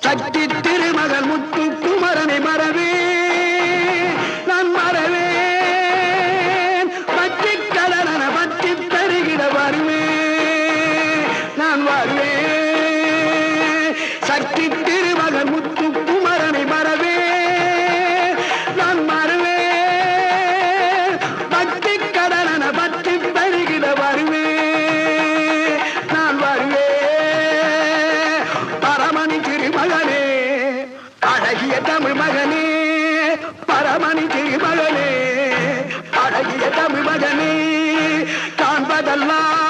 சக்தி திருமகள் முத்து குமரனை மறவே நான் மறவேன். பற்றி கடன பற்றி தருகிட வருவேன் நான் வருவேன். சக்தி திருமகள் முத்து குமரனை மறவே நான் மறவேன். பற்றி கடன பற்றி தருகிட வருவேன் நான் வருவேன். பரமணி திருமகனே அழகிய தமிழ் மகனே, பரமணி திருமகனே அழகிய தமிழ் மகனே, காண்பதெல்லாம்